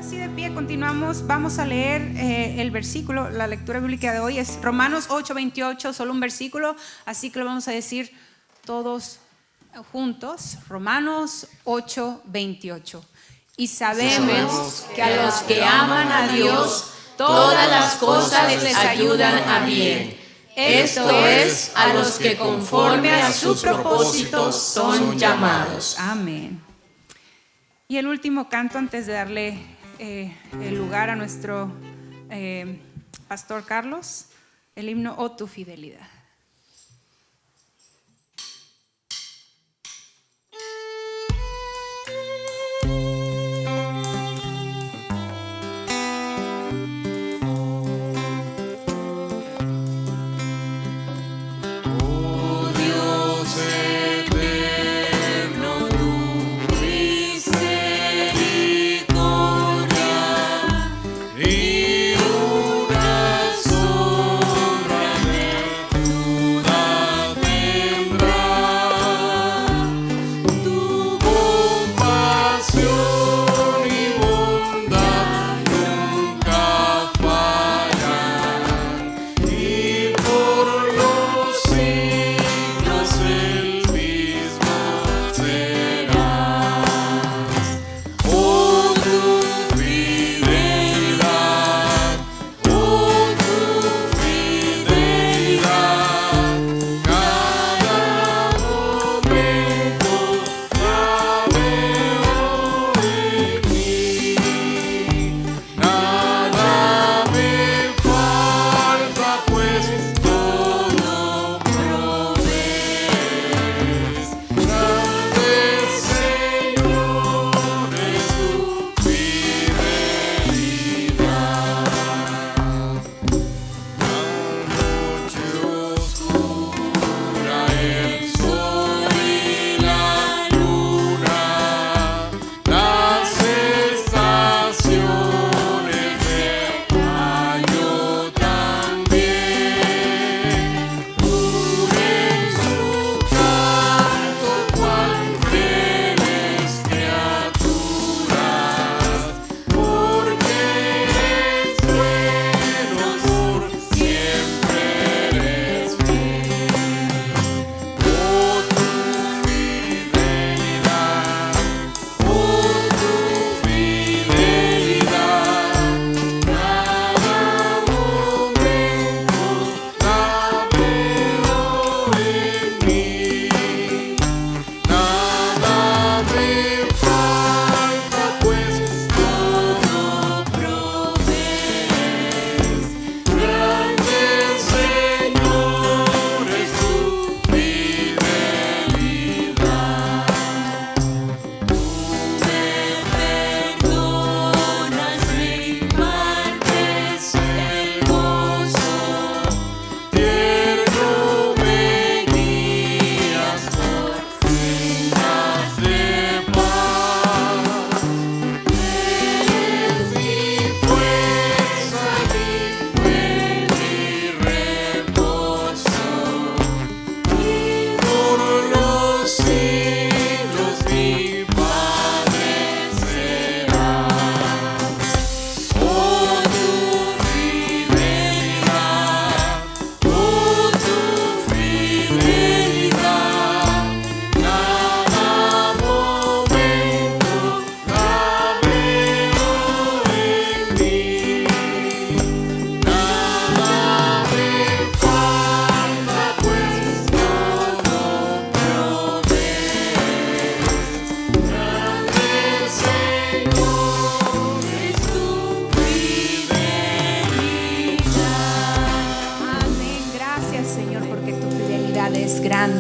así de pie, continuamos. Vamos a leer el versículo. La lectura bíblica de hoy es Romanos 8:28, solo un versículo, así que lo vamos a decir todos juntos. Romanos 8:28. Y sabemos que a los que aman a Dios, todas las cosas les ayudan a bien. Esto es, a los que conforme a su propósito son llamados. Amén. Y el último canto antes de darle el lugar a nuestro pastor Carlos, el himno Oh tu fidelidad.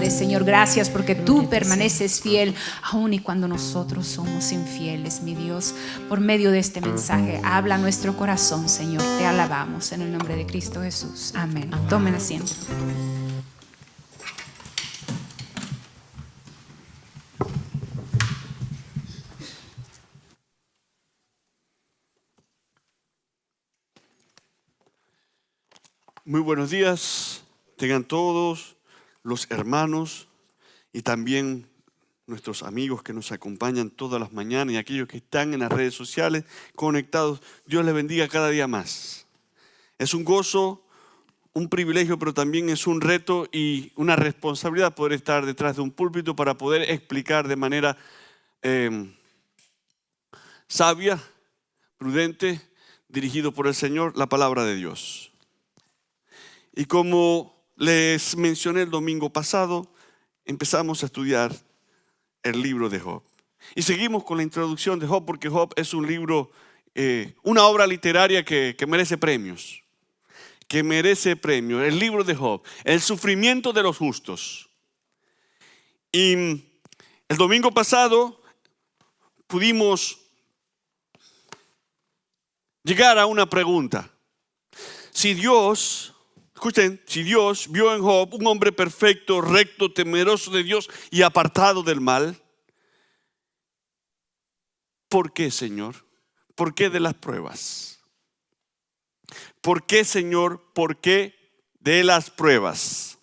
Señor, gracias porque tú permaneces fiel aun y cuando nosotros somos infieles, mi Dios. Por medio de este mensaje habla a nuestro corazón, Señor. Te alabamos en el nombre de Cristo Jesús. Amén. Tomen asiento. Muy buenos días, tengan todos los hermanos y también nuestros amigos que nos acompañan todas las mañanas y aquellos que están en las redes sociales conectados. Dios les bendiga cada día más. Es un gozo, un privilegio, pero también es un reto y una responsabilidad poder estar detrás de un púlpito para poder explicar de manera sabia, prudente, dirigido por el Señor, la palabra de Dios. Y como les mencioné el domingo pasado, empezamos a estudiar el libro de Job. Y seguimos con la introducción de Job, porque Job es un libro, una obra literaria que merece premios. Que merece premios. El libro de Job, el sufrimiento de los justos. Y el domingo pasado pudimos llegar a una pregunta. Si Dios, escuchen, si Dios vio en Job un hombre perfecto, recto, temeroso de Dios y apartado del mal, ¿por qué, Señor? ¿Por qué de las pruebas? ¿Por qué, Señor? ¿Por qué de las pruebas?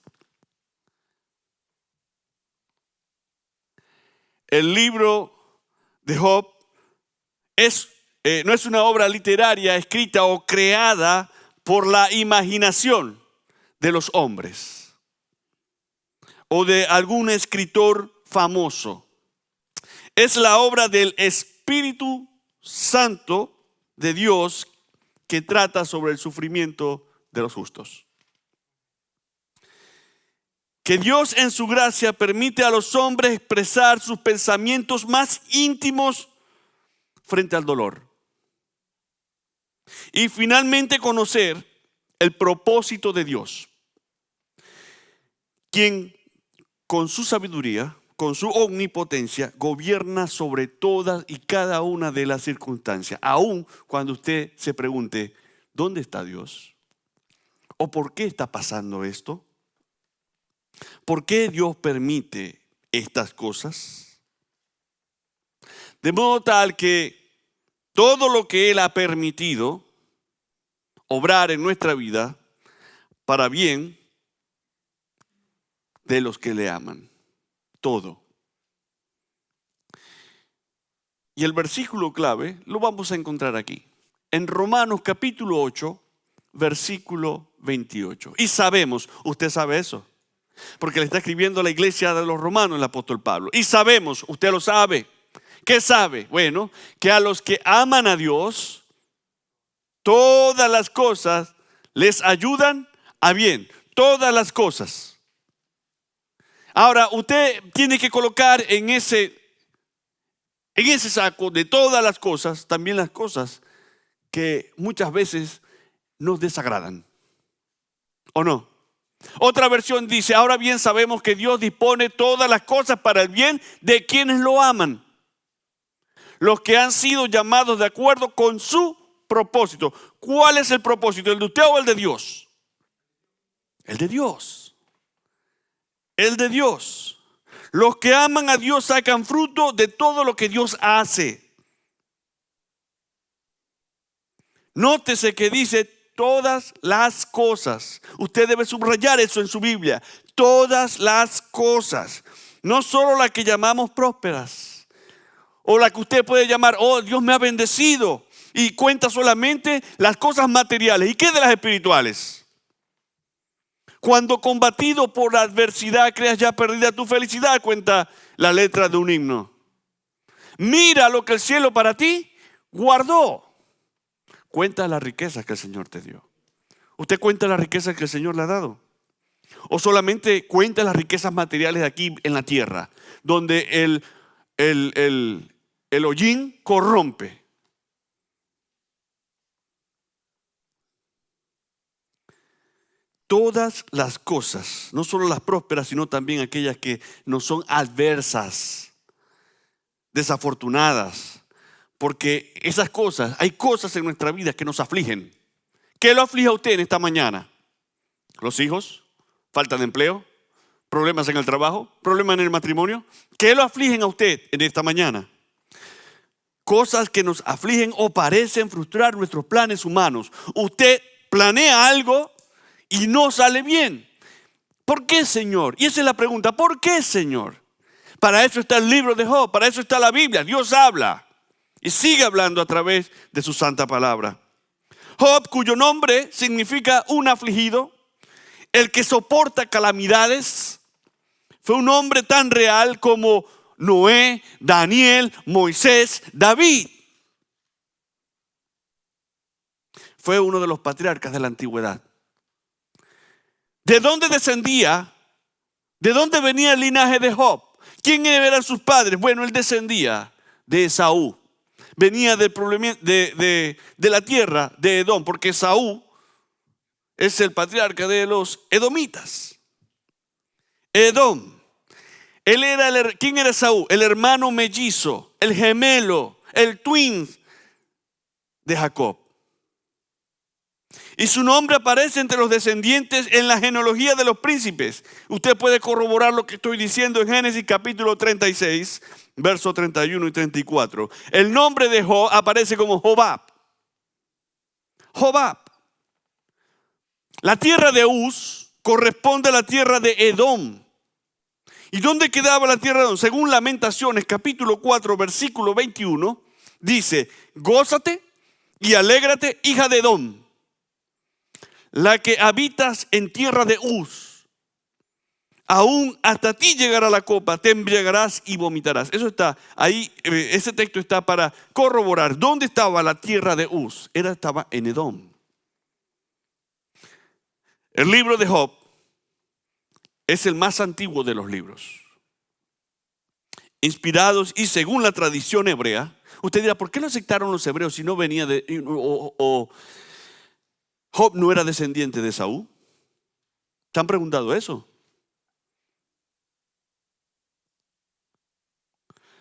El libro de Job no es una obra literaria escrita o creada por la imaginación de los hombres o de algún escritor famoso. Es la obra del Espíritu Santo de Dios que trata sobre el sufrimiento de los justos. Que Dios en su gracia permite a los hombres expresar sus pensamientos más íntimos frente al dolor. Y finalmente conocer el propósito de Dios, quien con su sabiduría, con su omnipotencia, gobierna sobre todas y cada una de las circunstancias. Aun cuando usted se pregunte, ¿dónde está Dios? ¿O por qué está pasando esto? ¿Por qué Dios permite estas cosas? De modo tal que todo lo que Él ha permitido obrar en nuestra vida para bien de los que le aman. Todo. Y el versículo clave lo vamos a encontrar aquí. En Romanos capítulo 8, versículo 28. Y sabemos, usted sabe eso, porque le está escribiendo a la iglesia de los romanos el apóstol Pablo. Y sabemos, usted lo sabe. ¿Qué sabe? Bueno, que a los que aman a Dios, todas las cosas les ayudan a bien. Todas las cosas. Ahora, usted tiene que colocar en ese saco de todas las cosas, también las cosas que muchas veces nos desagradan. ¿O no? Otra versión dice, ahora bien sabemos que Dios dispone todas las cosas para el bien de quienes lo aman. Los que han sido llamados de acuerdo con su propósito. ¿Cuál es el propósito? ¿El de usted o el de Dios? El de Dios. El de Dios. Los que aman a Dios sacan fruto de todo lo que Dios hace. Nótese que dice todas las cosas. Usted debe subrayar eso en su Biblia. Todas las cosas. No solo las que llamamos prósperas. O la que usted puede llamar, oh, Dios me ha bendecido. Y cuenta solamente las cosas materiales. ¿Y qué de las espirituales? Cuando combatido por la adversidad creas ya perdida tu felicidad, cuenta la letra de un himno. Mira lo que el cielo para ti guardó. Cuenta las riquezas que el Señor te dio. ¿Usted cuenta las riquezas que el Señor le ha dado? ¿O solamente cuenta las riquezas materiales de aquí en la tierra, donde el hollín corrompe? Todas las cosas, no solo las prósperas, sino también aquellas que nos son adversas, desafortunadas, porque esas cosas, hay cosas en nuestra vida que nos afligen. ¿Qué lo aflige a usted en esta mañana? ¿Los hijos? ¿Falta de empleo? ¿Problemas en el trabajo? ¿Problemas en el matrimonio? ¿Qué lo afligen a usted en esta mañana? Cosas que nos afligen o parecen frustrar nuestros planes humanos. Usted planea algo y no sale bien. ¿Por qué, Señor? Y esa es la pregunta. ¿Por qué, Señor? Para eso está el libro de Job, para eso está la Biblia. Dios habla y sigue hablando a través de su santa palabra. Job, cuyo nombre significa un afligido, el que soporta calamidades, fue un hombre tan real como Noé, Daniel, Moisés, David. Fue uno de los patriarcas de la antigüedad. ¿De dónde descendía? ¿De dónde venía el linaje de Job? ¿Quién eran sus padres? Bueno, él descendía de Esaú. Venía de la tierra de Edom, porque Esaú es el patriarca de los edomitas. Edom. ¿Quién era Esaú? El hermano mellizo, el gemelo, el twin de Jacob. Y su nombre aparece entre los descendientes en la genealogía de los príncipes. Usted puede corroborar lo que estoy diciendo en Génesis capítulo 36, versos 31 y 34. El nombre de Job aparece como Jobab. Jobab. La tierra de Uz corresponde a la tierra de Edom. ¿Y dónde quedaba la tierra de Edom? Según Lamentaciones capítulo 4, versículo 21, dice: gózate y alégrate, hija de Edom, la que habitas en tierra de Uz. Aún hasta ti llegará la copa, te embriagarás y vomitarás. Eso está ahí, ese texto está para corroborar. ¿Dónde estaba la tierra de Uz? Estaba en Edom. El libro de Job es el más antiguo de los libros, inspirados y según la tradición hebrea. Usted dirá, ¿por qué lo aceptaron los hebreos si no venía Job no era descendiente de Esaú? ¿Te han preguntado eso?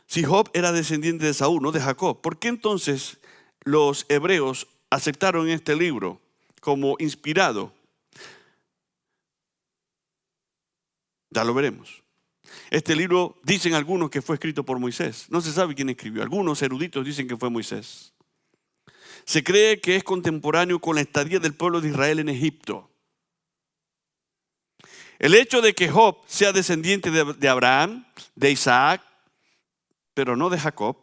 Si Job era descendiente de Esaú, no de Jacob, ¿por qué entonces los hebreos aceptaron este libro como inspirado? Ya lo veremos. Este libro dicen algunos que fue escrito por Moisés. No se sabe quién escribió. Algunos eruditos dicen que fue Moisés. Se cree que es contemporáneo con la estadía del pueblo de Israel en Egipto. El hecho de que Job sea descendiente de Abraham, de Isaac, pero no de Jacob,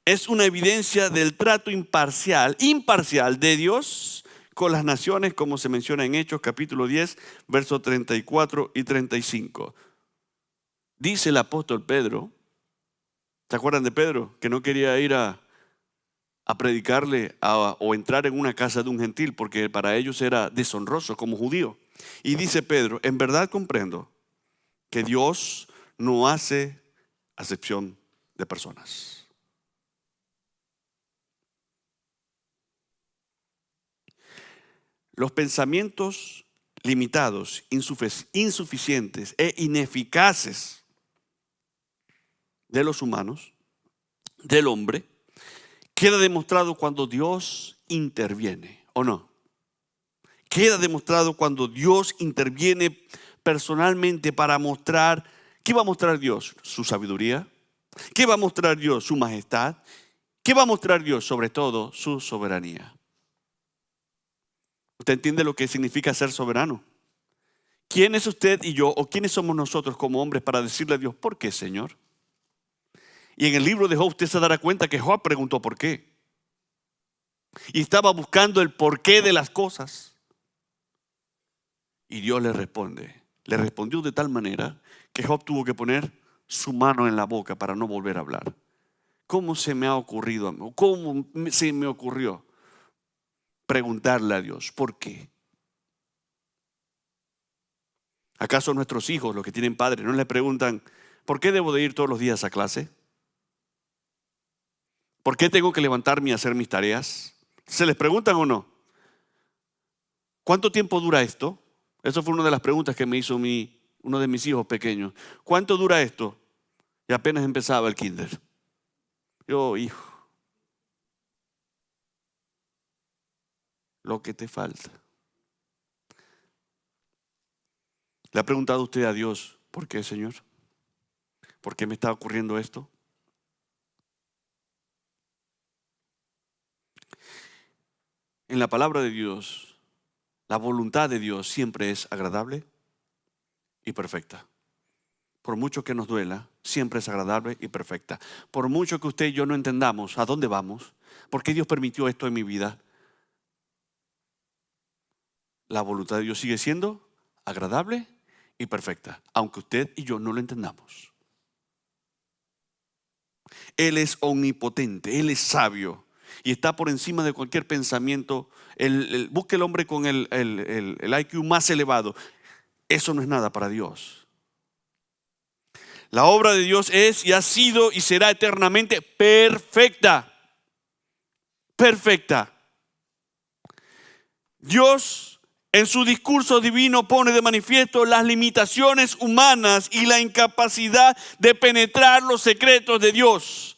es una evidencia del trato imparcial de Dios con las naciones, como se menciona en Hechos capítulo 10, versos 34 y 35. Dice el apóstol Pedro, ¿se acuerdan de Pedro? Que no quería ir a predicarle o entrar en una casa de un gentil porque para ellos era deshonroso como judío. Y dice Pedro, en verdad comprendo que Dios no hace acepción de personas. Los pensamientos limitados, insuficientes e ineficaces de los humanos, del hombre, queda demostrado cuando Dios interviene, ¿o no? Queda demostrado cuando Dios interviene personalmente para mostrar. ¿Qué va a mostrar Dios? Su sabiduría. ¿Qué va a mostrar Dios? Su majestad. ¿Qué va a mostrar Dios? Sobre todo, su soberanía. ¿Usted entiende lo que significa ser soberano? ¿Quién es usted y yo, o quiénes somos nosotros como hombres para decirle a Dios, ¿por qué, Señor? Y en el libro de Job usted se dará cuenta que Job preguntó por qué. Y estaba buscando el porqué de las cosas. Y Dios le responde. Le respondió de tal manera que Job tuvo que poner su mano en la boca para no volver a hablar. ¿Cómo se me ha ocurrido? ¿Cómo se me ocurrió preguntarle a Dios por qué? ¿Acaso nuestros hijos, los que tienen padres, no les preguntan ¿por qué debo de ir todos los días a clase? ¿Por qué tengo que levantarme y hacer mis tareas? ¿Se les preguntan o no? ¿Cuánto tiempo dura esto? Eso fue una de las preguntas que me hizo uno de mis hijos pequeños. ¿Cuánto dura esto? Y apenas empezaba el kinder. Yo, hijo, lo que te falta. ¿Le ha preguntado usted a Dios, por qué, Señor? ¿Por qué me está ocurriendo esto? En la palabra de Dios, la voluntad de Dios siempre es agradable y perfecta. Por mucho que nos duela, siempre es agradable y perfecta. Por mucho que usted y yo no entendamos a dónde vamos, por qué Dios permitió esto en mi vida, la voluntad de Dios sigue siendo agradable y perfecta, aunque usted y yo no lo entendamos. Él es omnipotente, Él es sabio y está por encima de cualquier pensamiento. Busque el hombre con el IQ más elevado. Eso no es nada para Dios. La obra de Dios es y ha sido y será eternamente perfecta. Perfecta. Dios en su discurso divino pone de manifiesto las limitaciones humanas y la incapacidad de penetrar los secretos de Dios.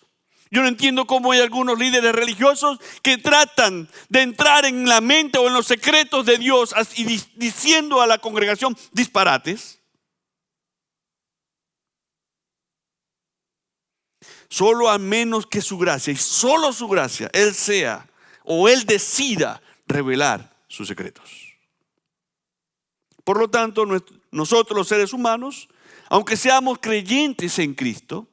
Yo no entiendo cómo hay algunos líderes religiosos que tratan de entrar en la mente o en los secretos de Dios y diciendo a la congregación disparates. Solo a menos que su gracia y solo su gracia, Él sea o Él decida revelar sus secretos. Por lo tanto, nosotros los seres humanos, aunque seamos creyentes en Cristo,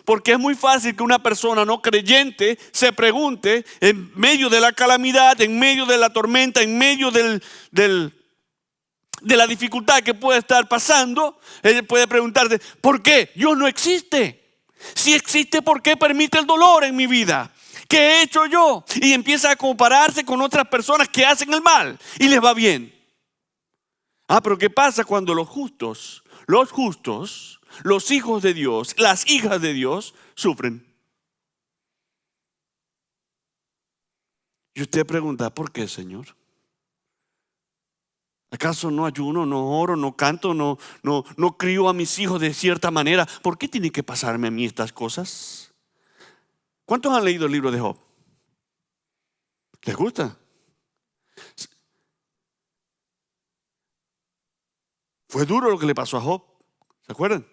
porque es muy fácil que una persona no creyente se pregunte en medio de la calamidad, en medio de la tormenta, en medio de la dificultad que puede estar pasando, él puede preguntarse, ¿por qué? Dios no existe. Si existe, ¿por qué permite el dolor en mi vida? ¿Qué he hecho yo? Y empieza a compararse con otras personas que hacen el mal y les va bien. Pero ¿qué pasa cuando los justos, los hijos de Dios, las hijas de Dios sufren? Y usted pregunta, ¿por qué, Señor? ¿Acaso no ayuno, no oro, no canto, no crío a mis hijos de cierta manera? ¿Por qué tienen que pasarme a mí estas cosas? ¿Cuántos han leído el libro de Job? ¿Les gusta? Fue duro lo que le pasó a Job. ¿Se acuerdan?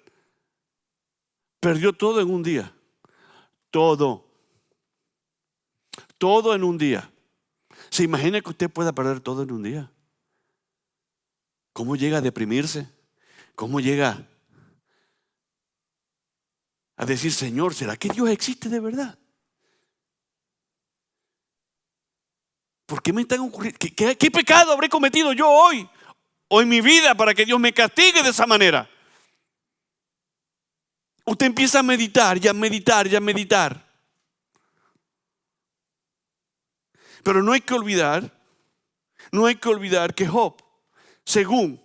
Perdió todo en un día. Todo en un día. ¿Se imagina que usted pueda perder todo en un día? ¿Cómo llega a deprimirse? ¿Cómo llega a decir, Señor, ¿será que Dios existe de verdad? ¿Por qué me están ocurriendo? ¿Qué pecado habré cometido yo hoy o en mi vida para que Dios me castigue de esa manera? Usted empieza a meditar y a meditar y a meditar. Pero no hay que olvidar que Job, según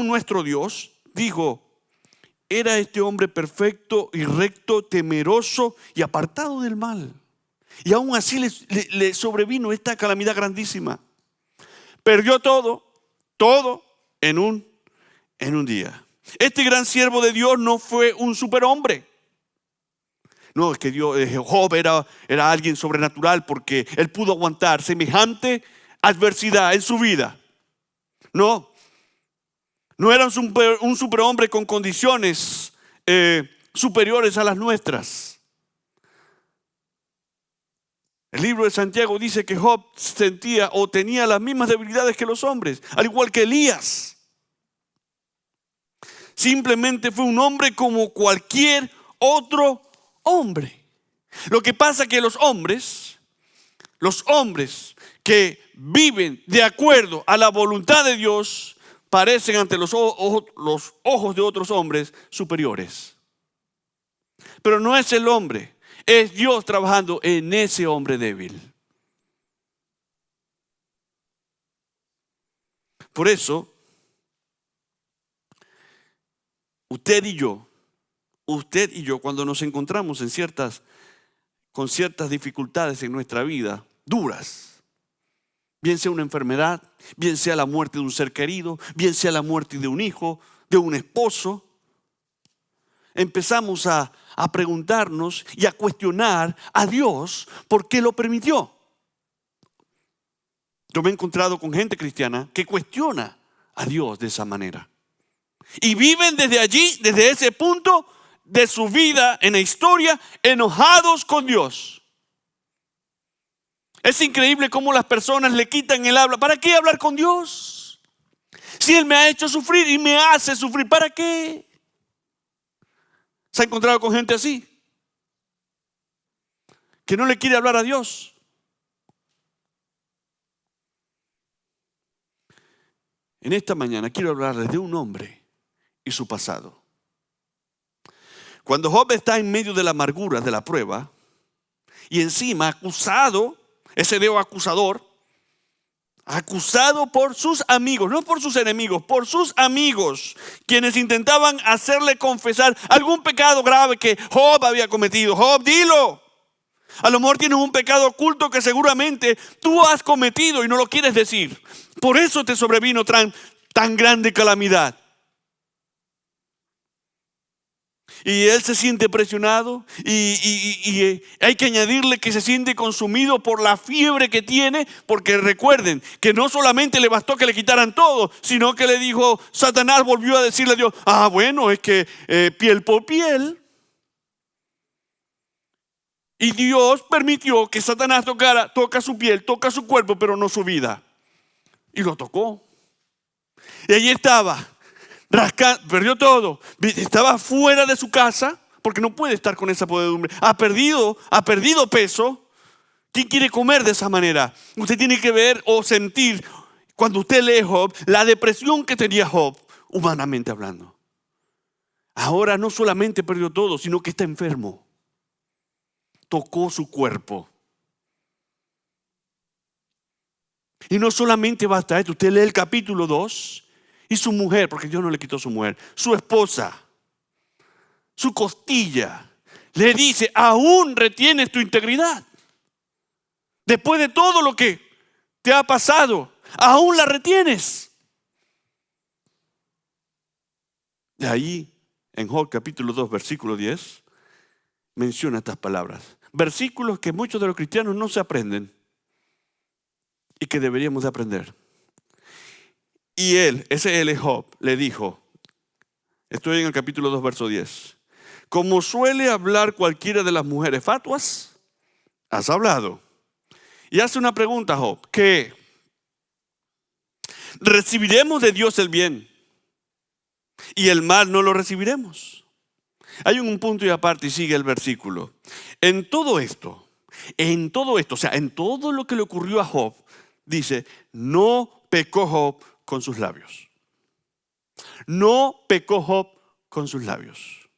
nuestro Dios, dijo, era este hombre perfecto y recto, temeroso y apartado del mal. Y aún así le sobrevino esta calamidad grandísima. Perdió todo en un día. Este gran siervo de Dios no fue un superhombre. No, es que Job era alguien sobrenatural porque él pudo aguantar semejante adversidad en su vida. No era un superhombre con condiciones superiores a las nuestras. El libro de Santiago dice que Job sentía o tenía las mismas debilidades que los hombres, al igual que Elías. Simplemente fue un hombre como cualquier otro hombre. Lo que pasa es que los hombres que viven de acuerdo a la voluntad de Dios parecen ante los ojos de otros hombres superiores. Pero no es el hombre, es Dios trabajando en ese hombre débil. Por eso, usted y yo, cuando nos encontramos con ciertas dificultades en nuestra vida, duras, bien sea una enfermedad, bien sea la muerte de un ser querido, bien sea la muerte de un hijo, de un esposo, empezamos a preguntarnos y a cuestionar a Dios por qué lo permitió. Yo me he encontrado con gente cristiana que cuestiona a Dios de esa manera. Y viven desde allí, desde ese punto de su vida en la historia, enojados con Dios. Es increíble cómo las personas le quitan el habla. ¿Para qué hablar con Dios? Si Él me ha hecho sufrir y me hace sufrir, ¿para qué? ¿Se ha encontrado con gente así? Que no le quiere hablar a Dios. En esta mañana quiero hablarles de un hombre y su pasado. Cuando Job está en medio de la amargura de la prueba y encima acusado, ese dedo acusador, acusado por sus amigos, no por sus enemigos, por sus amigos, quienes intentaban hacerle confesar algún pecado grave que Job había cometido. Job, dilo. A lo mejor tienes un pecado oculto que seguramente tú has cometido y no lo quieres decir. Por eso te sobrevino tan grande calamidad. Y él se siente presionado y hay que añadirle que se siente consumido por la fiebre que tiene, porque recuerden que no solamente le bastó que le quitaran todo, sino que le dijo, Satanás volvió a decirle a Dios, bueno, es que piel por piel. Y Dios permitió que Satanás toca su piel, toca su cuerpo, pero no su vida. Y lo tocó. Y allí estaba, perdió todo. Estaba fuera de su casa, porque no puede estar con esa podredumbre. Ha perdido peso. ¿Quién quiere comer de esa manera? Usted tiene que ver o sentir, cuando usted lee Job, la depresión que tenía Job, humanamente hablando. Ahora no solamente perdió todo, sino que está enfermo. Tocó su cuerpo. Y no solamente basta esto. Usted lee el capítulo 2 y su mujer, porque Dios no le quitó su mujer, su esposa, su costilla, le dice, aún retienes tu integridad. Después de todo lo que te ha pasado, aún la retienes. De ahí, en Job capítulo 2, versículo 10, menciona estas palabras. Versículos que muchos de los cristianos no se aprenden y que deberíamos de aprender. Y ese él es Job, le dijo, estoy en el capítulo 2, verso 10. Como suele hablar cualquiera de las mujeres fatuas, has hablado. Y hace una pregunta Job, ¿qué? ¿Recibiremos de Dios el bien y el mal no lo recibiremos? Hay un punto y aparte y sigue el versículo. En todo esto, o sea, en todo lo que le ocurrió a Job, dice, no pecó Job con sus labios. No pecó Job con sus labios.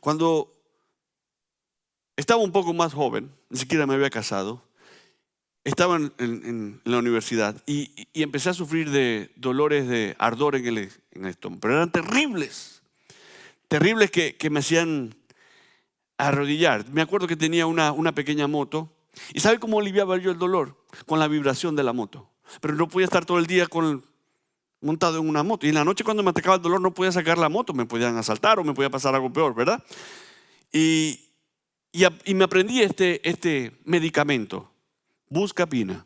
Cuando estaba un poco más joven, ni siquiera me había casado, estaba en la universidad y empecé a sufrir de dolores de ardor en el estómago, pero eran terribles que me hacían arrodillar. Me acuerdo que tenía una pequeña moto y ¿sabe cómo aliviaba yo el dolor? Con la vibración de la moto. Pero no podía estar todo el día montado en una moto. Y en la noche cuando me atacaba el dolor no podía sacar la moto, me podían asaltar o me podía pasar algo peor, ¿verdad? Y me aprendí este medicamento. Buscapina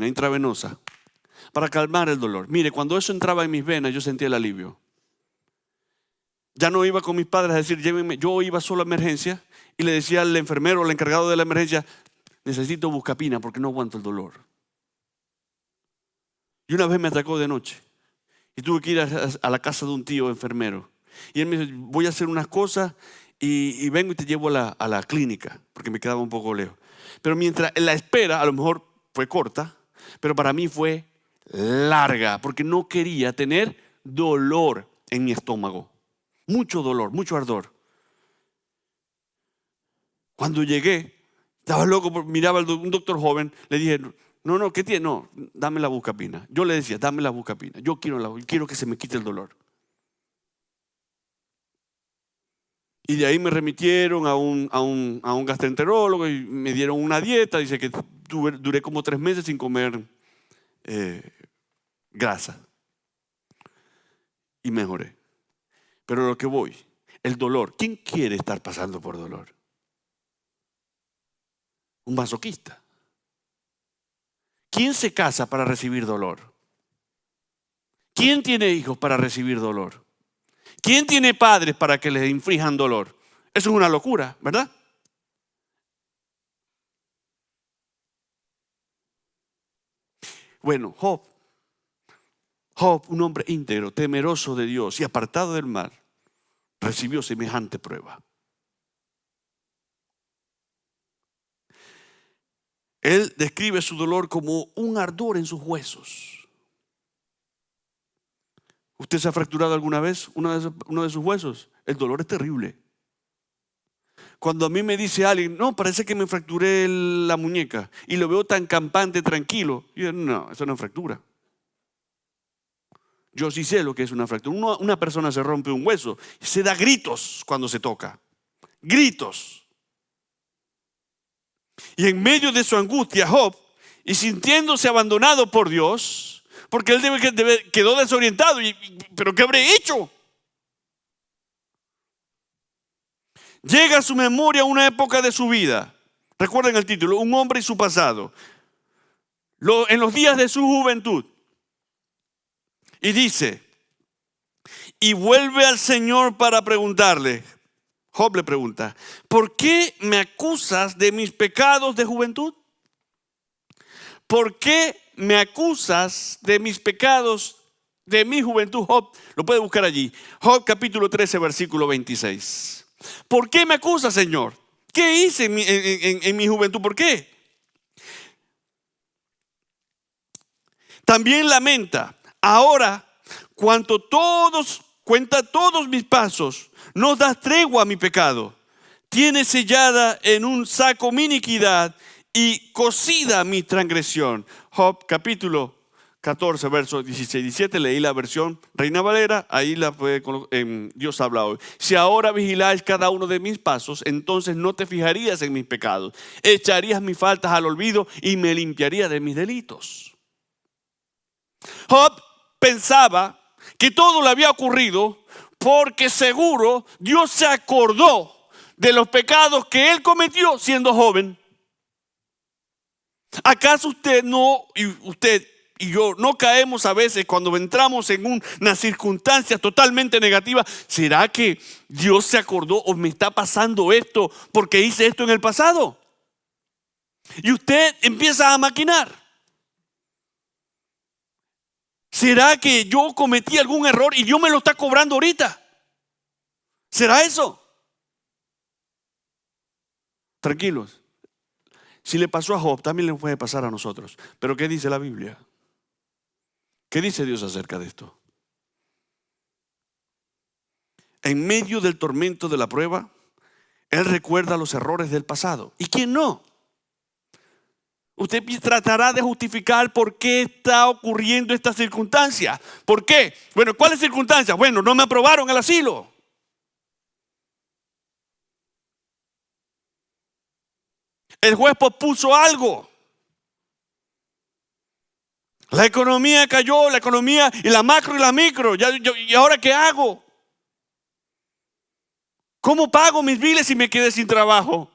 intravenosa para calmar el dolor. Mire, cuando eso entraba en mis venas yo sentía el alivio. Ya no iba con mis padres a decir llévenme. Yo iba solo a emergencia y le decía al enfermero, al encargado de la emergencia, necesito Buscapina porque no aguanto el dolor. Y una vez me atacó de noche y tuve que ir a la casa de un tío enfermero. Y él me dijo, voy a hacer unas cosas y vengo y te llevo a la clínica, porque me quedaba un poco lejos. Pero mientras la espera, a lo mejor fue corta, pero para mí fue larga, porque no quería tener dolor en mi estómago. Mucho dolor, mucho ardor. Cuando llegué, estaba loco, miraba a un doctor joven, le dije, no, ¿qué tiene? No, dame la Buscapina. Yo le decía, dame la Buscapina. Yo quiero que se me quite el dolor. Y de ahí me remitieron a un gastroenterólogo y me dieron una dieta. Dice que duré como 3 meses sin comer grasa. Y mejoré. Pero lo que voy, el dolor. ¿Quién quiere estar pasando por dolor? Un masoquista. ¿Quién se casa para recibir dolor? ¿Quién tiene hijos para recibir dolor? ¿Quién tiene padres para que les inflijan dolor? Eso es una locura, ¿verdad? Bueno, Job Job, un hombre íntegro, temeroso de Dios y apartado del mal, recibió semejante prueba. Él describe su dolor como un ardor en sus huesos. ¿Usted se ha fracturado alguna vez uno de sus huesos? El dolor es terrible. Cuando a mí me dice alguien, no, parece que me fracturé la muñeca, y lo veo tan campante, tranquilo, yo digo, no, eso no es fractura. Yo sí sé lo que es una fractura. Una persona se rompe un hueso, se da gritos cuando se toca. Gritos. Y en medio de su angustia, Job, y sintiéndose abandonado por Dios, porque él quedó desorientado, ¿pero qué habré hecho? Llega a su memoria una época de su vida. Recuerden el título, un hombre y su pasado. En los días de su juventud. Y dice, y vuelve al Señor para preguntarle. Job le pregunta, ¿por qué me acusas de mis pecados de juventud? ¿Por qué me acusas de mis pecados de mi juventud? Job, lo puede buscar allí. Job capítulo 13, versículo 26. ¿Por qué me acusas, Señor? ¿Qué hice en mi juventud? ¿Por qué? También lamenta, ahora cuenta todos mis pasos, no das tregua a mi pecado. Tienes sellada en un saco mi iniquidad y cosida mi transgresión. Job capítulo 14, versos 16 y 17, leí la versión Reina Valera, ahí Dios habla hoy. Si ahora vigiláis cada uno de mis pasos, entonces no te fijarías en mis pecados, echarías mis faltas al olvido y me limpiaría de mis delitos. Job pensaba que todo le había ocurrido porque seguro Dios se acordó de los pecados que él cometió siendo joven. ¿Acaso usted y yo no caemos a veces cuando entramos en una circunstancia totalmente negativa? ¿Será que Dios se acordó o me está pasando esto porque hice esto en el pasado? Y usted empieza a maquinar. ¿Será que yo cometí algún error y Dios me lo está cobrando ahorita? ¿Será eso? Tranquilos. Si le pasó a Job, también le puede pasar a nosotros. Pero ¿qué dice la Biblia? ¿Qué dice Dios acerca de esto? En medio del tormento de la prueba, Él recuerda los errores del pasado. ¿Y quién no? Usted tratará de justificar por qué está ocurriendo esta circunstancia. ¿Por qué? Bueno, ¿cuáles circunstancias? Bueno, no me aprobaron el asilo. El juez pospuso algo. La economía cayó, la economía y la macro y la micro. ¿Y ahora qué hago? ¿Cómo pago mis biles si me quedé sin trabajo?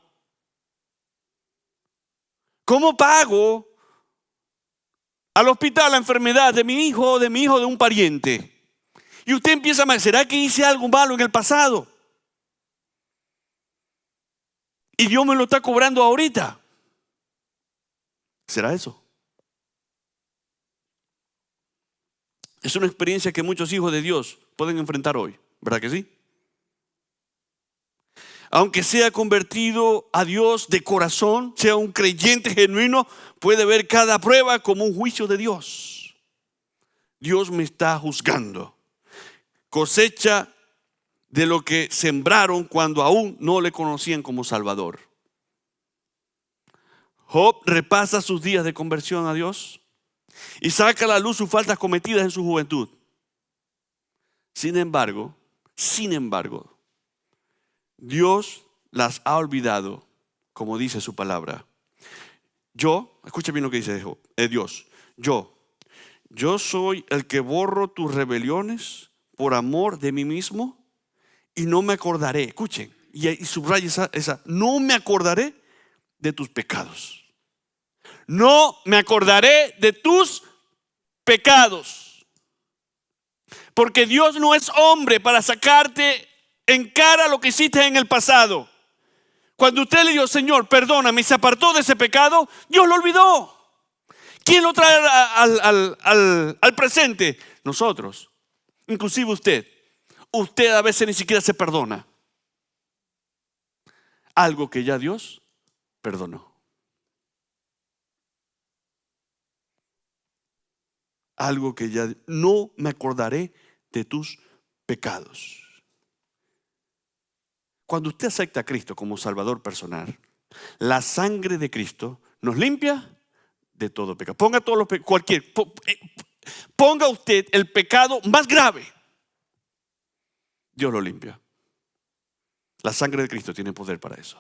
¿Cómo pago al hospital la enfermedad de mi hijo, de un pariente? Y usted empieza a decir, ¿será que hice algo malo en el pasado? Y Dios me lo está cobrando ahorita. ¿Será eso? Es una experiencia que muchos hijos de Dios pueden enfrentar hoy, ¿verdad que sí? Aunque sea convertido a Dios de corazón, sea un creyente genuino, puede ver cada prueba como un juicio de Dios. Dios me está juzgando. Cosecha de lo que sembraron cuando aún no le conocían como Salvador. Job repasa sus días de conversión a Dios y saca a la luz sus faltas cometidas en su juventud. Sin embargo, Dios las ha olvidado, como dice su palabra. Escucha bien lo que dice Dios. Yo soy el que borro tus rebeliones por amor de mí mismo y no me acordaré. Escuchen, y subraya esa. No me acordaré de tus pecados. No me acordaré de tus pecados. Porque Dios no es hombre para sacarte en cara lo que hiciste en el pasado. Cuando usted le dijo, Señor, perdóname, y se apartó de ese pecado, Dios lo olvidó. ¿Quién lo trae al presente? nosotros, inclusive usted a veces ni siquiera se perdona algo que ya Dios perdonó. Algo que ya no me acordaré de tus pecados. Cuando usted acepta a Cristo como Salvador personal, la sangre de Cristo nos limpia de todo pecado. Ponga todos los ponga usted el pecado más grave, Dios lo limpia. La sangre de Cristo tiene poder para eso.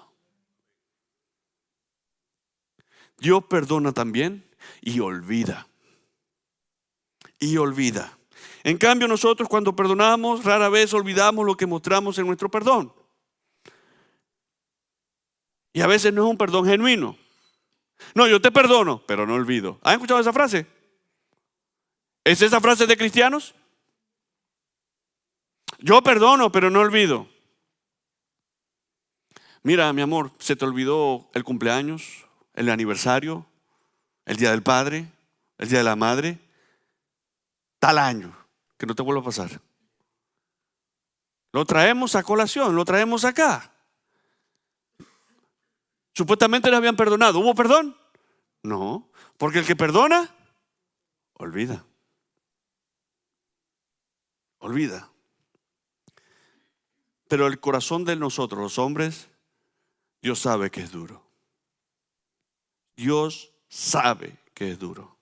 Dios perdona también y olvida. Y olvida. En cambio, nosotros cuando perdonamos, rara vez olvidamos lo que mostramos en nuestro perdón. Y a veces no es un perdón genuino. No, yo te perdono, pero no olvido. ¿Han escuchado esa frase? ¿Es esa frase de cristianos? Yo perdono, pero no olvido. Mira, mi amor, se te olvidó el cumpleaños, el aniversario, el día del padre, el día de la madre, tal año, que no te vuelva a pasar. Lo traemos a colación, lo traemos acá. Supuestamente les habían perdonado. ¿Hubo perdón? No, porque el que perdona, olvida. Olvida. Pero el corazón de nosotros, los hombres, Dios sabe que es duro. Dios sabe que es duro.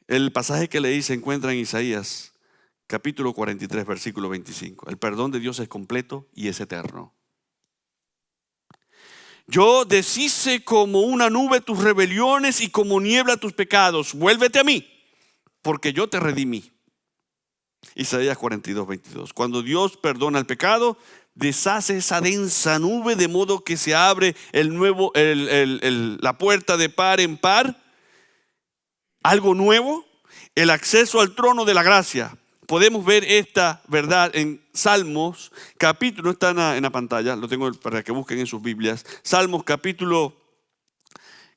El pasaje que leí se encuentra en Isaías, capítulo 43, versículo 25. El perdón de Dios es completo y es eterno. Yo deshice como una nube tus rebeliones y como niebla tus pecados. Vuélvete a mí, porque yo te redimí. Isaías 42, 22. Cuando Dios perdona el pecado, deshace esa densa nube de modo que se abre la puerta de par en par. Algo nuevo, el acceso al trono de la gracia. Podemos ver esta verdad en Salmos, capítulo, no está en la pantalla, lo tengo para que busquen en sus Biblias. Salmos capítulo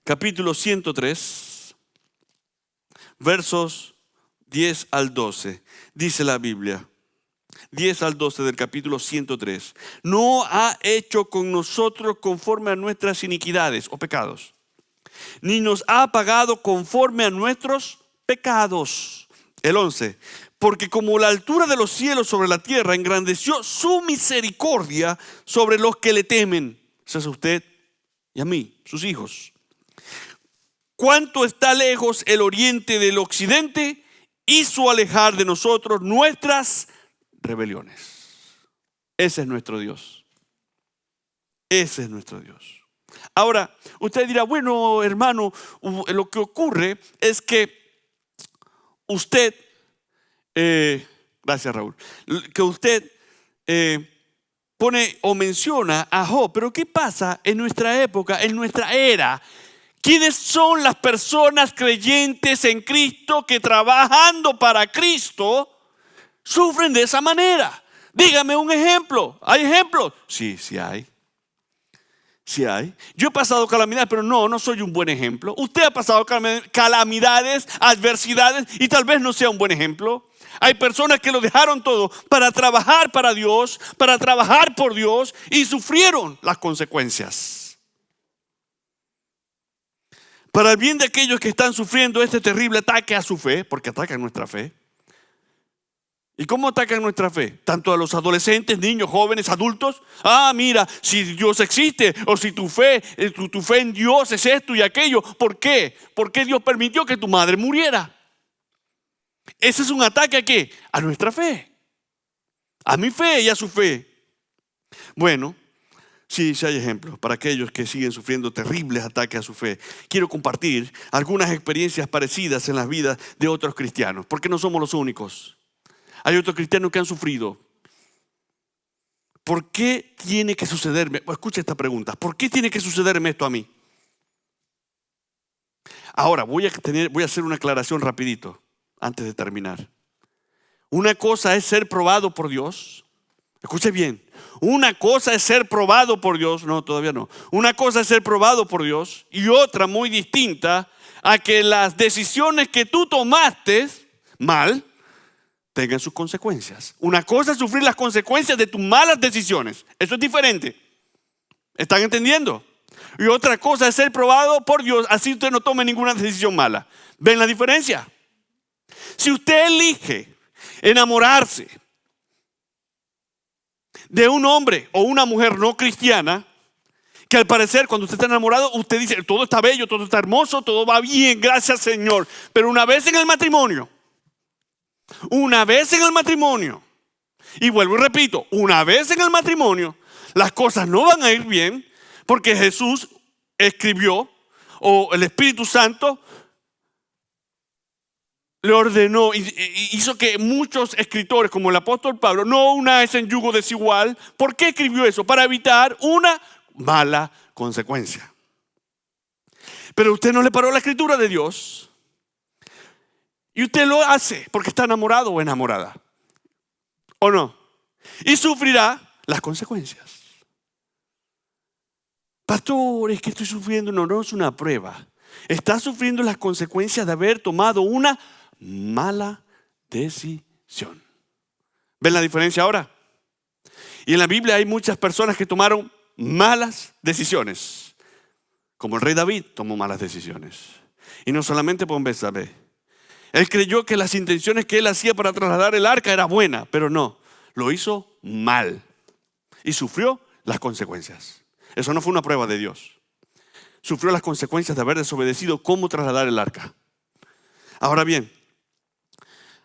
103, versos 10 al 12. Dice la Biblia, 10 al 12 del capítulo 103. No ha hecho con nosotros conforme a nuestras iniquidades o pecados, ni nos ha pagado conforme a nuestros pecados. El 11. Porque como la altura de los cielos sobre la tierra, engrandeció su misericordia sobre los que le temen. Ese es usted y a mí, sus hijos. Cuánto está lejos el oriente del occidente, hizo alejar de nosotros nuestras rebeliones. Ese es nuestro Dios. Ese es nuestro Dios. Ahora, usted dirá, bueno, hermano, lo que ocurre es que usted, gracias Raúl, que usted pone o menciona a Job, pero ¿qué pasa en nuestra época, en nuestra era? ¿Quiénes son las personas creyentes en Cristo que trabajando para Cristo sufren de esa manera? Dígame un ejemplo. ¿Hay ejemplos? Sí, sí hay. Sí hay. Yo he pasado calamidades, pero no soy un buen ejemplo. Usted ha pasado calamidades, adversidades y tal vez no sea un buen ejemplo. Hay personas que lo dejaron todo para trabajar para Dios, para trabajar por Dios y sufrieron las consecuencias. Para el bien de aquellos que están sufriendo este terrible ataque a su fe, porque atacan nuestra fe. ¿Y cómo atacan nuestra fe? Tanto a los adolescentes, niños, jóvenes, adultos. Ah, mira, si Dios existe o si tu fe en Dios es esto y aquello. ¿Por qué? ¿Por qué Dios permitió que tu madre muriera? Ese es un ataque ¿a qué? A nuestra fe. A mi fe y a su fe. Bueno, sí hay ejemplos para aquellos que siguen sufriendo terribles ataques a su fe. Quiero compartir algunas experiencias parecidas en las vidas de otros cristianos, porque no somos los únicos. Hay otros cristianos que han sufrido. ¿Por qué tiene que sucederme? Escucha esta pregunta. ¿Por qué tiene que sucederme esto a mí? Ahora voy a hacer una aclaración rapidito antes de terminar. Una cosa es ser probado por Dios. Escuche bien. Una cosa es ser probado por Dios. No, todavía no. Una cosa es ser probado por Dios y otra muy distinta a que las decisiones que tú tomaste mal tengan sus consecuencias. Una cosa es sufrir las consecuencias de tus malas decisiones. Eso es diferente. ¿Están entendiendo? Y otra cosa es ser probado por Dios, así usted no tome ninguna decisión mala. ¿Ven la diferencia? Si usted elige enamorarse de un hombre o una mujer no cristiana, que al parecer cuando usted está enamorado, usted dice, todo está bello, todo está hermoso, todo va bien, gracias Señor. Pero una vez en el matrimonio, y vuelvo y repito, una vez en el matrimonio, las cosas no van a ir bien, porque Jesús escribió, o el Espíritu Santo le ordenó, hizo que muchos escritores, como el apóstol Pablo, no unáis yugo desigual. ¿Por qué escribió eso? Para evitar una mala consecuencia. Pero usted no le paró la escritura de Dios. Y usted lo hace porque está enamorado o enamorada. ¿O no? Y sufrirá las consecuencias. Pastor, es que estoy sufriendo. No, no es una prueba. Está sufriendo las consecuencias de haber tomado una mala decisión. ¿Ven la diferencia ahora? Y en la Biblia hay muchas personas que tomaron malas decisiones. Como el rey David tomó malas decisiones. Y no solamente por Betsabé. Él creyó que las intenciones que él hacía para trasladar el arca era buena, pero no, lo hizo mal. Y sufrió las consecuencias. Eso no fue una prueba de Dios. Sufrió las consecuencias de haber desobedecido cómo trasladar el arca. Ahora bien,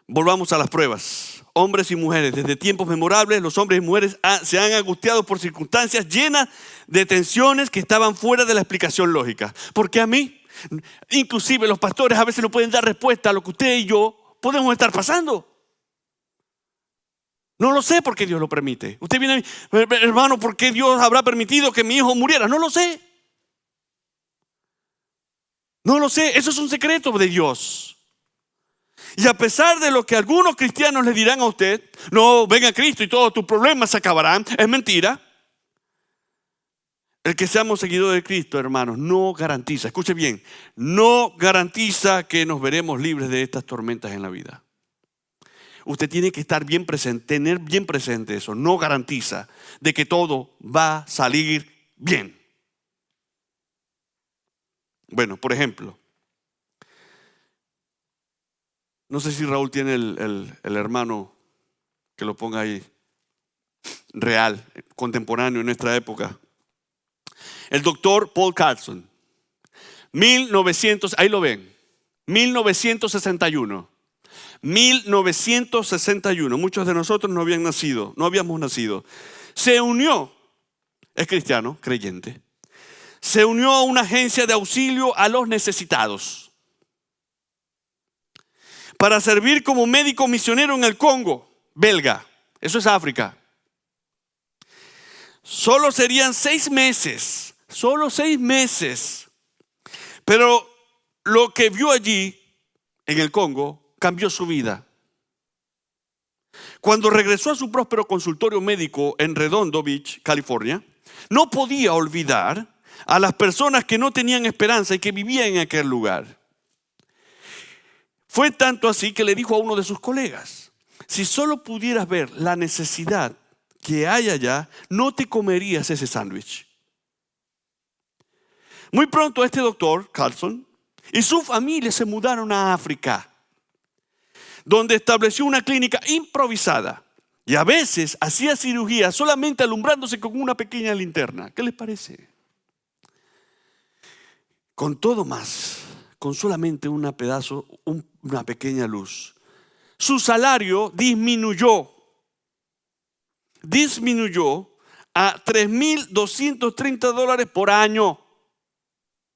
volvamos a las pruebas. Hombres y mujeres, desde tiempos memorables, los hombres y mujeres se han angustiado por circunstancias llenas de tensiones que estaban fuera de la explicación lógica. Porque a mí, inclusive los pastores a veces no pueden dar respuesta a lo que usted y yo podemos estar pasando. No lo sé por qué Dios lo permite. Usted viene a mí, hermano, ¿por qué Dios habrá permitido que mi hijo muriera? No lo sé. No lo sé, eso es un secreto de Dios. Y a pesar de lo que algunos cristianos le dirán a usted, no, ven a Cristo y todos tus problemas se acabarán, es mentira. El que seamos seguidores de Cristo, hermanos, no garantiza, escuche bien, no garantiza que nos veremos libres de estas tormentas en la vida. Usted tiene que estar bien presente, tener bien presente eso, no garantiza de que todo va a salir bien. Bueno, por ejemplo, no sé si Raúl tiene el hermano que lo ponga ahí, real, contemporáneo en nuestra época. El doctor Paul Carlson, 1900, ahí lo ven, 1961. 1961, muchos de nosotros no habíamos nacido. Se unió, es cristiano, creyente. Se unió a una agencia de auxilio a los necesitados para servir como médico misionero en el Congo belga. Eso es África. Solo serían 6 meses. Solo 6 meses. Pero lo que vio allí en el Congo cambió su vida. Cuando regresó a su próspero consultorio médico en Redondo Beach, California, no podía olvidar a las personas que no tenían esperanza y que vivían en aquel lugar. Fue tanto así que le dijo a uno de sus colegas: si solo pudieras ver la necesidad que hay allá, no te comerías ese sándwich. Muy pronto este doctor, Carlson, y su familia se mudaron a África, donde estableció una clínica improvisada y a veces hacía cirugía solamente alumbrándose con una pequeña linterna. ¿Qué les parece? Con todo más, con solamente una pequeña luz. Su salario disminuyó a $3,230 por año.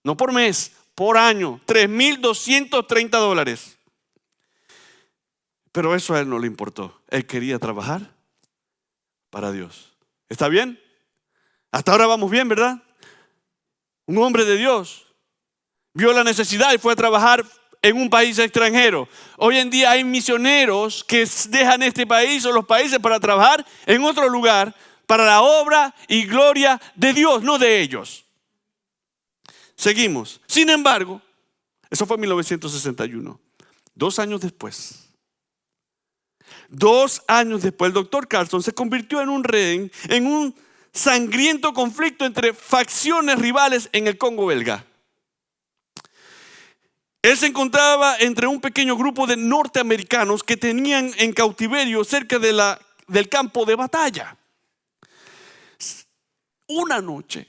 No por mes, por año. $3,230. Pero eso a él no le importó. Él quería trabajar para Dios. ¿Está bien? Hasta ahora vamos bien, ¿verdad? Un hombre de Dios vio la necesidad y fue a trabajar en un país extranjero. Hoy en día hay misioneros que dejan este país o los países para trabajar en otro lugar para la obra y gloria de Dios, no de ellos. Seguimos. Sin embargo, Eso fue en 1961. 2 años después. 2 años después, el doctor Carlson se convirtió en un rehén en un sangriento conflicto entre facciones rivales en el Congo belga. Él se encontraba entre un pequeño grupo de norteamericanos que tenían en cautiverio cerca del campo de batalla. Una noche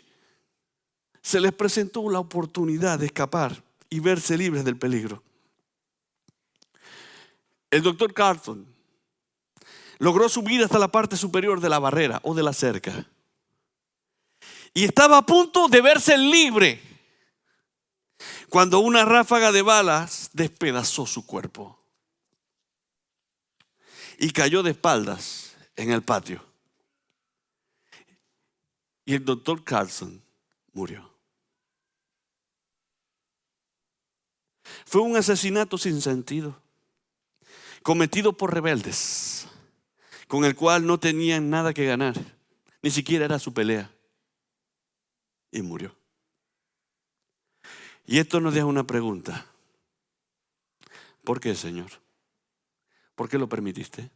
se les presentó la oportunidad de escapar y verse libres del peligro. El doctor Carlson logró subir hasta la parte superior de la barrera o de la cerca y estaba a punto de verse libre cuando una ráfaga de balas despedazó su cuerpo y cayó de espaldas en el patio. Y el doctor Carlson murió. Fue un asesinato sin sentido, cometido por rebeldes, con el cual no tenían nada que ganar, ni siquiera era su pelea. Y murió. Y esto nos deja una pregunta. ¿Por qué, Señor? ¿Por qué lo permitiste?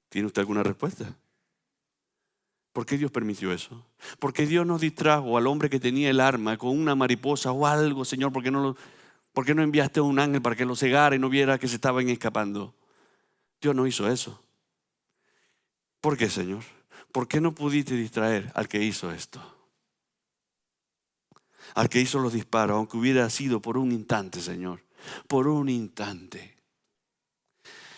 ¿Tiene usted alguna respuesta? ¿Por qué Dios permitió eso? ¿Por qué Dios nos distrajo al hombre que tenía el arma con una mariposa o algo, Señor? ¿Por qué no enviaste a un ángel para que lo cegara y no viera que se estaban escapando? Dios no hizo eso. ¿Por qué, Señor? ¿Por qué no pudiste distraer al que hizo esto? Al que hizo los disparos, aunque hubiera sido por un instante, Señor. Por un instante.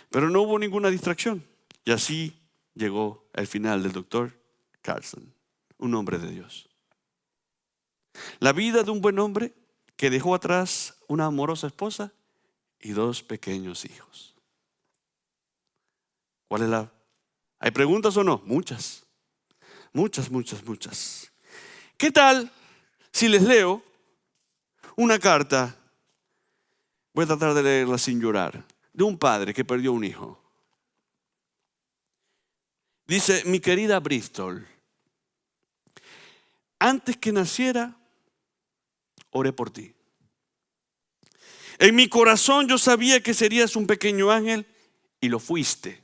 Pero no hubo ninguna distracción. Y así llegó el final del doctor Carlson, un hombre de Dios. La vida de un buen hombre que dejó atrás una amorosa esposa y 2 pequeños hijos. ¿Cuál es la? ¿Hay preguntas o no? Muchas. Muchas. ¿Qué tal si les leo una carta? Voy a tratar de leerla sin llorar. De un padre que perdió un hijo. Dice: mi querida Bristol, antes que naciera, oré por ti. En mi corazón yo sabía que serías un pequeño ángel y lo fuiste.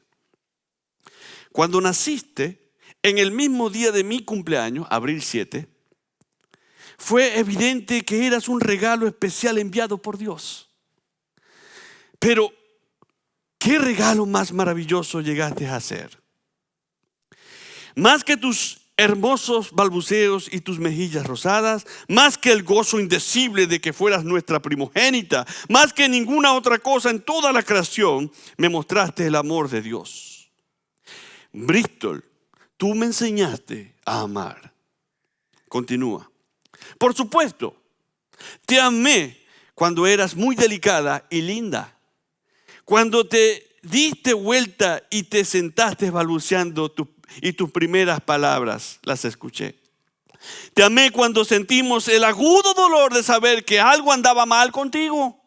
Cuando naciste, en el mismo día de mi cumpleaños, abril 7, fue evidente que eras un regalo especial enviado por Dios. Pero, ¿qué regalo más maravilloso llegaste a hacer? Más que tus hermosos balbuceos y tus mejillas rosadas, más que el gozo indecible de que fueras nuestra primogénita, más que ninguna otra cosa en toda la creación, me mostraste el amor de Dios. Bristol, tú me enseñaste a amar. Continúa. Por supuesto, te amé cuando eras muy delicada y linda. Cuando te diste vuelta y te sentaste balbuceando y tus primeras palabras las escuché. Te amé cuando sentimos el agudo dolor de saber que algo andaba mal contigo,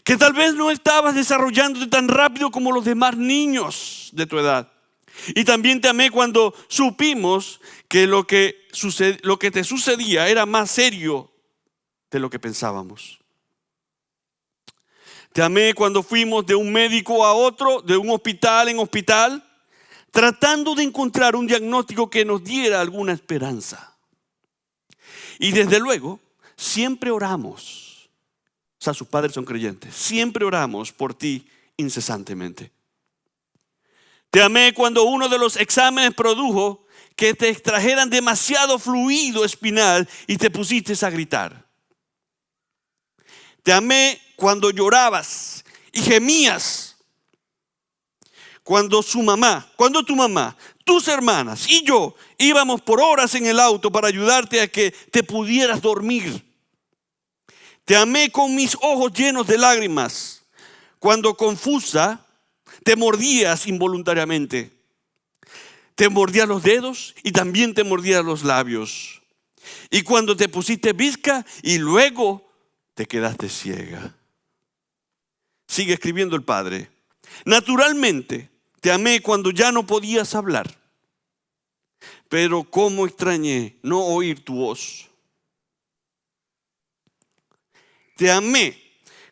que tal vez no estabas desarrollándote tan rápido como los demás niños de tu edad. Y también te amé cuando supimos que lo que te sucedía era más serio de lo que pensábamos. Te amé cuando fuimos de un médico a otro, de un hospital en hospital, tratando de encontrar un diagnóstico que nos diera alguna esperanza. Y desde luego, siempre oramos. O sea, sus padres son creyentes. Siempre oramos por ti incesantemente. Te amé cuando uno de los exámenes produjo que te extrajeran demasiado fluido espinal y te pusiste a gritar. Te amé cuando llorabas y gemías. Cuando tu mamá, tus hermanas y yo íbamos por horas en el auto para ayudarte a que te pudieras dormir. Te amé con mis ojos llenos de lágrimas. Cuando confusa, te mordías involuntariamente. Te mordías los dedos y también te mordías los labios. Y cuando te pusiste bizca y luego te quedaste ciega. Sigue escribiendo el padre. Naturalmente, te amé cuando ya no podías hablar. Pero cómo extrañé no oír tu voz. Te amé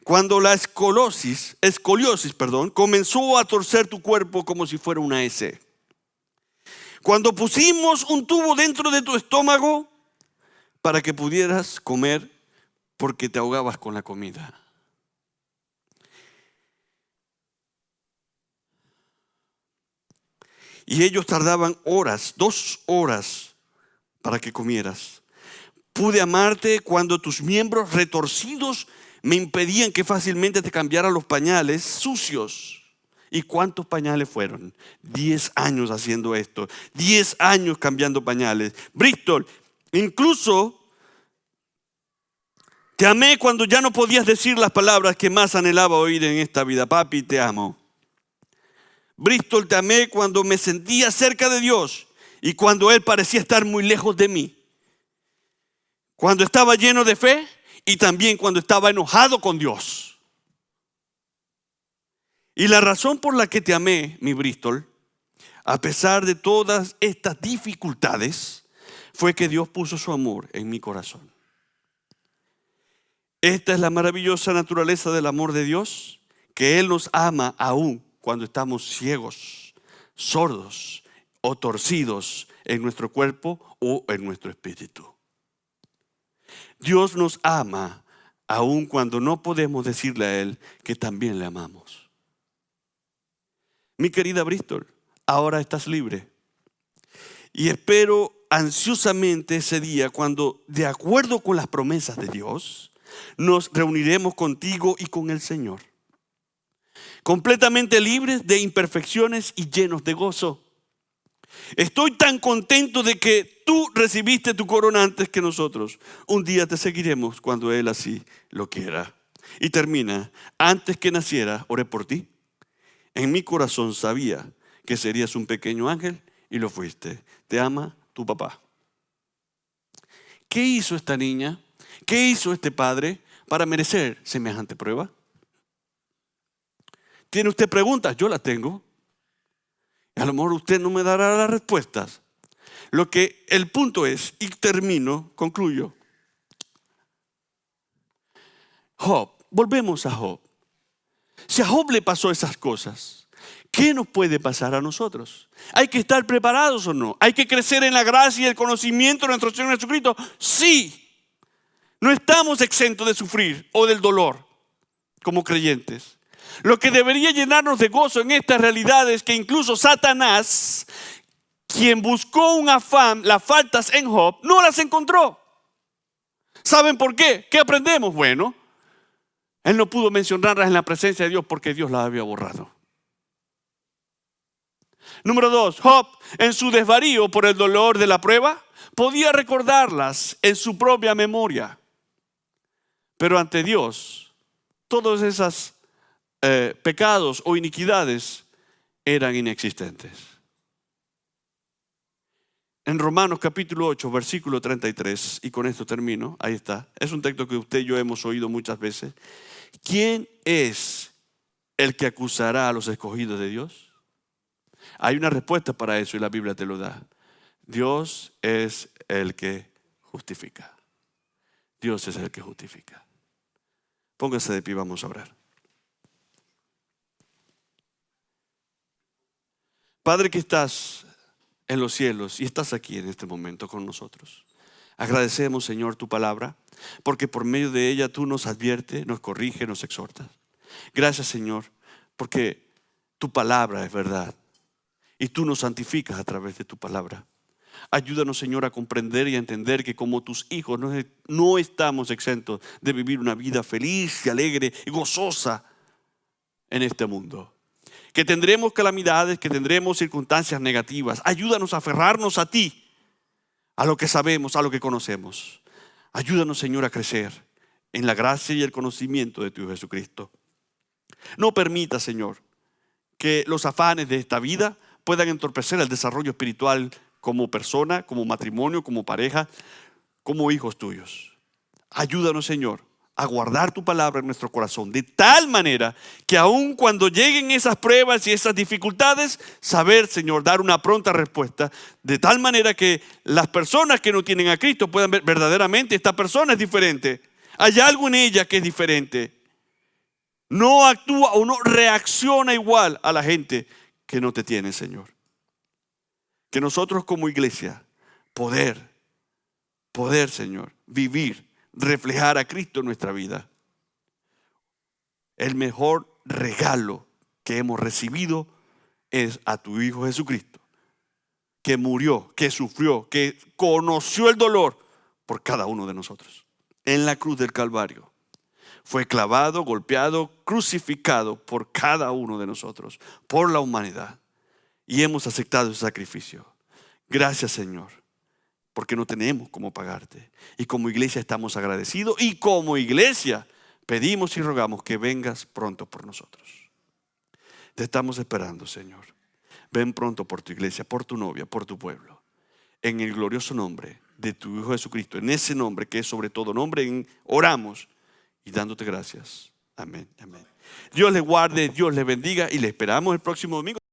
cuando la escoliosis, comenzó a torcer tu cuerpo como si fuera una S. Cuando pusimos un tubo dentro de tu estómago para que pudieras comer porque te ahogabas con la comida. Y ellos tardaban horas, 2 horas para que comieras. Pude amarte cuando tus miembros retorcidos me impedían que fácilmente te cambiara los pañales sucios. ¿Y cuántos pañales fueron? 10 años haciendo esto. 10 años cambiando pañales. Bristol, incluso te amé cuando ya no podías decir las palabras que más anhelaba oír en esta vida. Papi, te amo. Bristol, te amé cuando me sentía cerca de Dios y cuando Él parecía estar muy lejos de mí. Cuando estaba lleno de fe y también cuando estaba enojado con Dios. Y la razón por la que te amé, mi Bristol, a pesar de todas estas dificultades, fue que Dios puso su amor en mi corazón. Esta es la maravillosa naturaleza del amor de Dios, que Él nos ama aún cuando estamos ciegos, sordos o torcidos en nuestro cuerpo o en nuestro espíritu. Dios nos ama aun cuando no podemos decirle a Él que también le amamos. Mi querida Bristol, ahora estás libre. Y espero ansiosamente ese día cuando, de acuerdo con las promesas de Dios, nos reuniremos contigo y con el Señor. Completamente libres de imperfecciones y llenos de gozo. Estoy tan contento de que tú recibiste tu corona antes que nosotros. Un día te seguiremos cuando Él así lo quiera. Y termina, antes que naciera, oré por ti. En mi corazón sabía que serías un pequeño ángel y lo fuiste. Te ama tu papá. ¿Qué hizo esta niña? ¿Qué hizo este padre para merecer semejante prueba? ¿Tiene usted preguntas? Yo las tengo. A lo mejor usted no me dará las respuestas. El punto es, y termino, concluyo. Job, volvemos a Job. Si a Job le pasó esas cosas, ¿qué nos puede pasar a nosotros? ¿Hay que estar preparados o no? ¿Hay que crecer en la gracia y el conocimiento de nuestro Señor Jesucristo? Sí. No estamos exentos de sufrir o del dolor como creyentes. Lo que debería llenarnos de gozo en esta realidad es que incluso Satanás, quien buscó un afán, las faltas en Job, no las encontró. ¿Saben por qué? ¿Qué aprendemos? Bueno, él no pudo mencionarlas en la presencia de Dios porque Dios las había borrado. Número 2, Job, en su desvarío por el dolor de la prueba, podía recordarlas en su propia memoria. Pero ante Dios, todas esas pecados o iniquidades eran inexistentes. En Romanos capítulo 8, versículo 33, y con esto termino, ahí está. Es un texto que usted y yo hemos oído muchas veces. ¿Quién es el que acusará a los escogidos de Dios? Hay una respuesta para eso y la Biblia te lo da. Dios es el que justifica. Dios es el que justifica. Póngase de pie, vamos a orar. Padre que estás en los cielos y estás aquí en este momento con nosotros. Agradecemos, Señor, tu palabra, porque por medio de ella tú nos adviertes, nos corriges, nos exhortas. Gracias, Señor, porque tu palabra es verdad y tú nos santificas a través de tu palabra. Ayúdanos, Señor, a comprender y a entender que como tus hijos no estamos exentos de vivir una vida feliz y alegre y gozosa en este mundo. Que tendremos calamidades, que tendremos circunstancias negativas. Ayúdanos a aferrarnos a ti, a lo que sabemos, a lo que conocemos. Ayúdanos, Señor, a crecer en la gracia y el conocimiento de tu Hijo Jesucristo. No permita, Señor, que los afanes de esta vida puedan entorpecer el desarrollo espiritual como persona, como matrimonio, como pareja, como hijos tuyos. Ayúdanos, Señor, a guardar tu palabra en nuestro corazón, de tal manera que aun cuando lleguen esas pruebas y esas dificultades, saber, Señor, dar una pronta respuesta, de tal manera que las personas que no tienen a Cristo puedan ver verdaderamente esta persona es diferente. Hay algo en ella que es diferente. no actúa o no reacciona igual a la gente que no te tiene, Señor. Que nosotros como iglesia poder, Señor, vivir, reflejar a Cristo en nuestra vida. El mejor regalo que hemos recibido es a tu Hijo Jesucristo, que murió, que sufrió, que conoció el dolor por cada uno de nosotros. En la cruz del Calvario fue clavado, golpeado, crucificado por cada uno de nosotros, por la humanidad. Y hemos aceptado ese sacrificio. Gracias, Señor, porque no tenemos cómo pagarte. Y como iglesia estamos agradecidos y como iglesia pedimos y rogamos que vengas pronto por nosotros. Te estamos esperando, Señor. Ven pronto por tu iglesia, por tu novia, por tu pueblo. En el glorioso nombre de tu Hijo Jesucristo, en ese nombre que es sobre todo nombre, oramos y dándote gracias. Amén, amén. Dios les guarde, Dios les bendiga y les esperamos el próximo domingo.